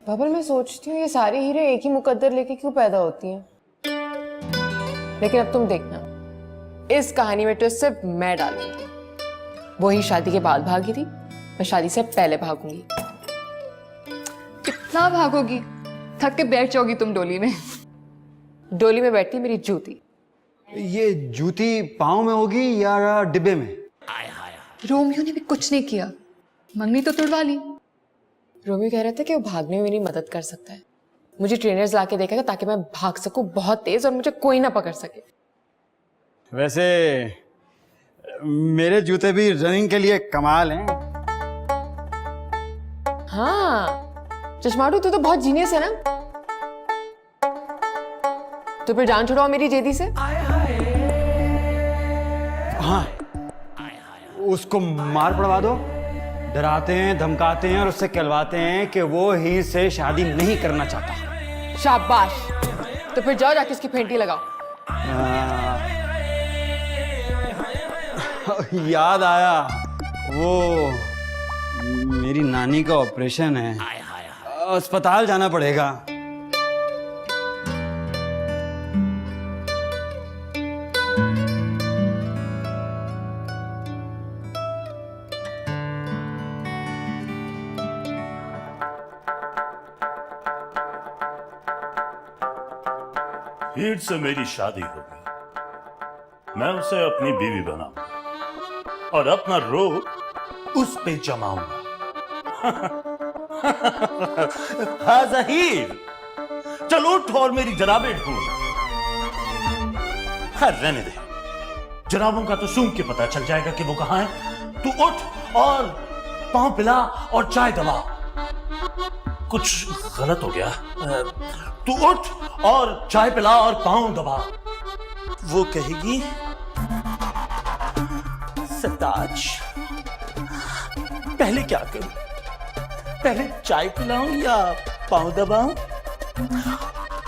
बाबर, मैं सोचती हूँ ये सारी हीरे एक ही मुकद्दर लेके क्यों पैदा होती हैं। लेकिन अब तुम देखना, इस कहानी में ट्विस्ट सिर्फ मैं डालूंगी। वही शादी के बाद भागी थी, मैं शादी से पहले भागूंगी। कितना भागोगी? थक के बैठ जाओगी तुम डोली में। डोली में बैठती मेरी जूती। ये जूती पाँव में होगी या डिब्बे में? रोमियो ने भी कुछ नहीं किया, मंगनी तो तुड़वा ली। रोमियो कह रहा था कि वो भागने में मेरी मदद कर सकता है। मुझे ट्रेनर्स लाके देखेगा ताकि मैं भाग सकूं बहुत तेज और मुझे कोई ना पकड़ सके। वैसे मेरे जूते भी रनिंग के लिए कमाल हैं। हाँ चश्माटू, तू तो बहुत जीनियस है ना। तो फिर जान छुड़ाओ मेरी जेदी से। हाँ, उसको मार पड़वा दो। डराते हैं, धमकाते हैं और उससे कहलवाते हैं कि वो ही से शादी नहीं करना चाहता। शाबाश। तो फिर जाओ जाके उसकी फेंटी लगाओ। याद आया, वो मेरी नानी का ऑपरेशन है, अस्पताल जाना पड़ेगा। हीर से मेरी शादी होगी, मैं उसे अपनी बीवी बनाऊंगा और अपना रोब उस पे जमाऊंगा। हाँ ज़हीर, चल उठ और मेरी जनाबें ढूंढ। हाँ रहने दे, जनाबों का तो सूंघ के पता चल जाएगा कि वो कहां है। तू उठ और पांव पिला और चाय दबा। कुछ गलत हो गया। तू उठ और चाय पिला और पांव दबा। वो कहेगी सताज, पहले क्या करूं? पहले चाय पिलाऊं या पांव दबाऊं?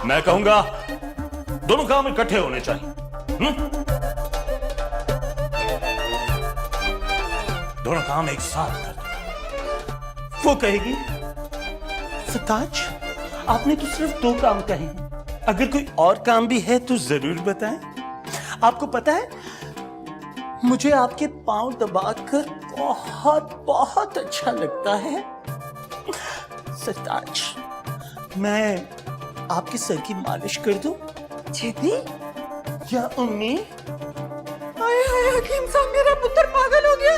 मैं कहूंगा दोनों काम इकट्ठे होने चाहिए। दोनों काम एक साथ कर दो। वो कहेगी सताज, आपने तो सिर्फ 2 काम कहे हैं, अगर कोई और काम भी है तो जरूर बताएं। आपको पता है, मुझे आपके पांव दबाकर बहुत बहुत अच्छा लगता है। सताज, मैं आपके सर की मालिश कर दूं? जेदी, या उम्मी? हाय हाय हकीम साहब, मेरा पुत्र पागल हो गया।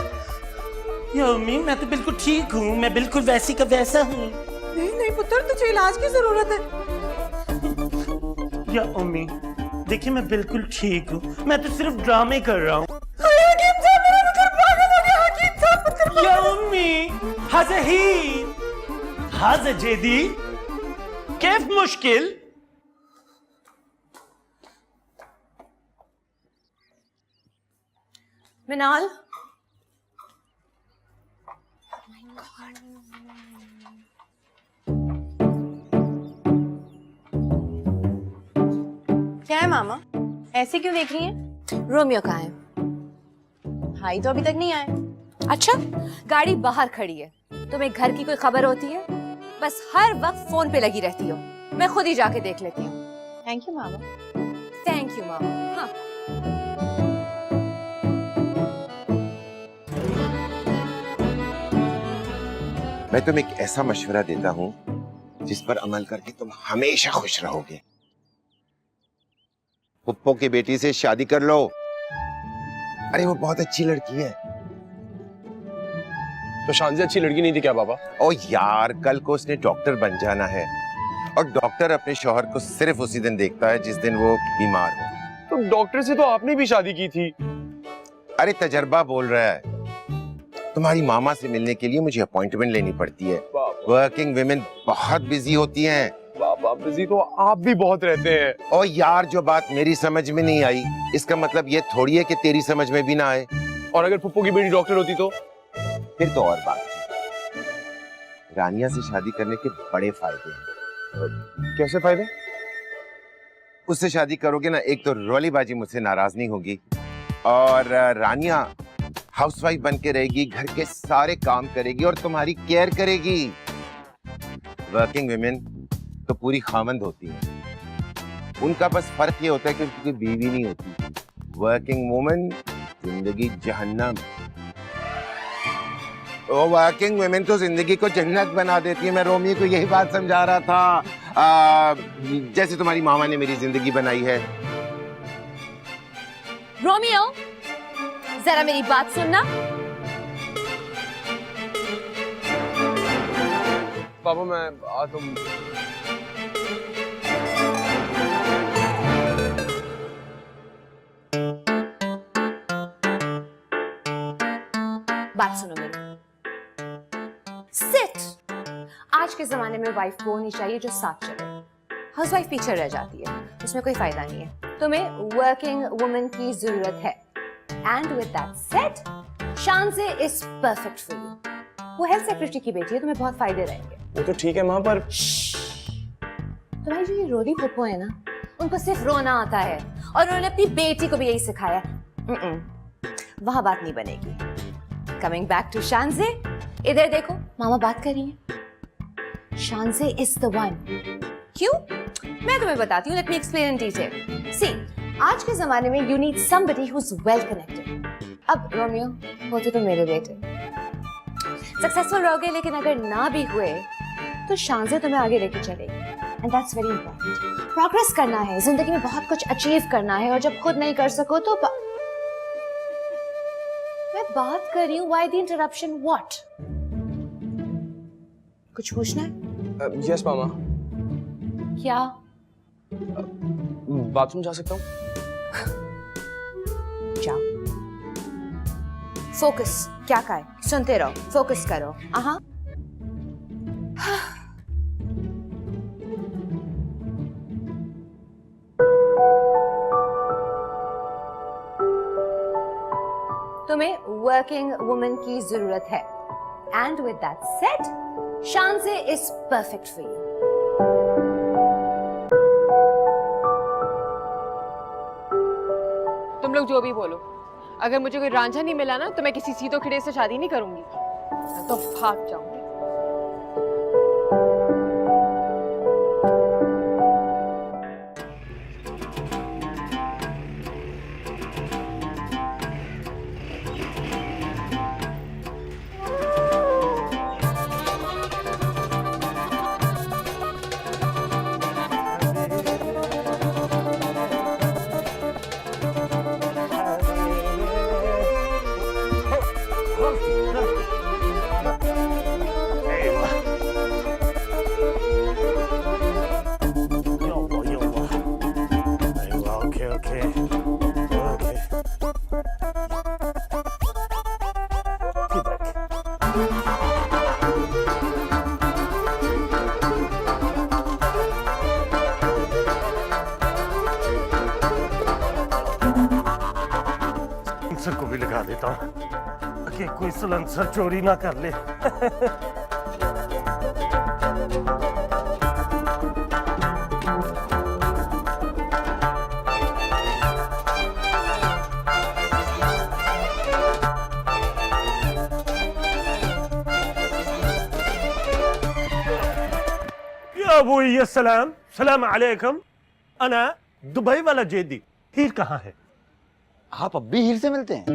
या उम्मी, मैं तो बिल्कुल ठीक हूँ, मैं बिल्कुल वैसी का वैसा हूँ। नहीं नहीं पुत्र, तुझे इलाज की जरूरत है। या उम्मी, देखिए मैं बिल्कुल ठीक हूँ, मैं तो सिर्फ ड्रामे कर रहा हूँ। हकीम साहब, मेरा पुत्र पागल हो गया। हकीम साहब, पुत्र या उम्मी, हाँ ज़हीर, हाँ जेदी, कैफ मुश्किल? मिनाल, क्या है मामा, ऐसे क्यों देख रही हैं? रोमियो कहाँ है? भाई तो अभी तक नहीं आए। अच्छा, गाड़ी बाहर खड़ी है, तुम्हें घर की कोई खबर होती है? बस हर वक्त फोन पे लगी रहती हो। मैं खुद ही जाके देख लेती हूँ। थैंक यू मामा। थैंक यू मामा। हाँ। मैं तुम्हें एक ऐसा मशवरा देता हूं जिस पर अमल करके तुम हमेशा खुश रहोगे। पुप्पो की बेटी से शादी कर लो। अरे वो बहुत अच्छी लड़की है। तो शांति अच्छी लड़की नहीं थी क्या पापा? ओ यार, कल को उसने डॉक्टर बन जाना है और डॉक्टर अपने शौहर को सिर्फ उसी दिन देखता है जिस दिन वो बीमार हो। तो डॉक्टर से तो आपने भी शादी की थी। अरे तजर्बा बोल रहा है। तुम्हारी मामा से मिलने के लिए मुझे अपॉइंटमेंट लेनी पड़ती है। वर्किंग विमेन बहुत बिजी होती हैं। पापा बिजी तो आप भी बहुत रहते हैं। ओ यार, जो बात मेरी समझ में नहीं आई इसका मतलब ये थोड़ी है कि तेरी समझ में भी ना आए। और अगर पुप्पो की बेटी डॉक्टर होती तो? फिर तो और बात थी। रानिया से शादी करने के बड़े फायदे हैं। कैसे फायदे? उससे शादी करोगे ना, एक तो रौलीबाजी मुझसे नाराज नहीं होगी और रानिया हाउसवाइफ बन के रहेगी, घर के सारे काम करेगी और तुम्हारी केयर करेगी। वर्किंग विमेन तो पूरी खामंद होती हैं। उनका बस फर्क ये होता है कि उनकी कोई बीवी नहीं होती। वर्किंग वुमन जिंदगी जहन्नम। वो वर्किंग वुमेन तो जिंदगी को जन्नत बना देती है। मैं रोमी को यही बात समझा रहा था, जैसे तुम्हारी मामा ने मेरी जिंदगी बनाई है। रोमियो, जरा मेरी बात सुनना। पापा मैं आता हूँ। बात सुनो मेरी। सिट। आज के जमाने में वाइफ वो होनी चाहिए जो साथ चले। हाउसवाइफ पीछे रह जाती है, उसमें कोई फायदा नहीं है। तुम्हें वर्किंग वुमन की जरूरत है। And with that said, Shanje is perfect for you. वो हेल्थ सेक्रेटरी की बेटी है, तुम्हें बहुत फायदे रहेंगे। वो तो ठीक है माँ, पर तुम्हारी जो ये रोदी फुप्पो है ना, उनको सिर्फ रोना आता है और उन्होंने अपनी बेटी को भी यही सिखाया। वहां बात नहीं बनेगी। कमिंग बैक टू शांजे, इधर देखो, मामा बात कर रही है। Shanje is the one. क्यों? मैं तुम्हें बताती हूँ। Let me explain in detail. See, आज के जमाने में you need somebody who is well connected. अब रोमियो होते तो मेरे बेटे सक्सेसफुल रहोगे, लेकिन अगर ना भी हुए तो शांजे तुम्हें आगे लेके चलेगी। And that's very important. Progress करना है, जिंदगी में बहुत कुछ अचीव करना है, और जब खुद नहीं कर सको तो मैं बात कर रही हूँ। Why the interruption? व्हाट? कुछ पूछना है? यस मामा। क्या? बाथरूम जा सकता हूँ? जाओ। फोकस। क्या का है? सुनते रहो, फोकस करो। हाँ। तुम्हें वर्किंग वुमन की जरूरत है। And with that said, Shanje is perfect for you. तुम लोग जो भी बोलो, अगर मुझे कोई रांझा नहीं मिला ना तो मैं किसी सीधो खिड़े से शादी नहीं करूंगी। मैं तो भाग जाऊंगी। सर को भी लगा देता हूँ कि कोई सलेंसर चोरी ना कर ले। या वो ये सलाम अलैकुम। अना दुबई वाला जेदी। हीर कहाँ है? आप अब भी हीर से मिलते हैं?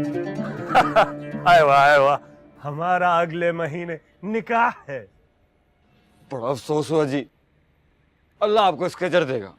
आए वाह, हमारा अगले महीने निकाह है। बड़ा अफसोस हुआ जी, अल्लाह आपको इसके अजर देगा।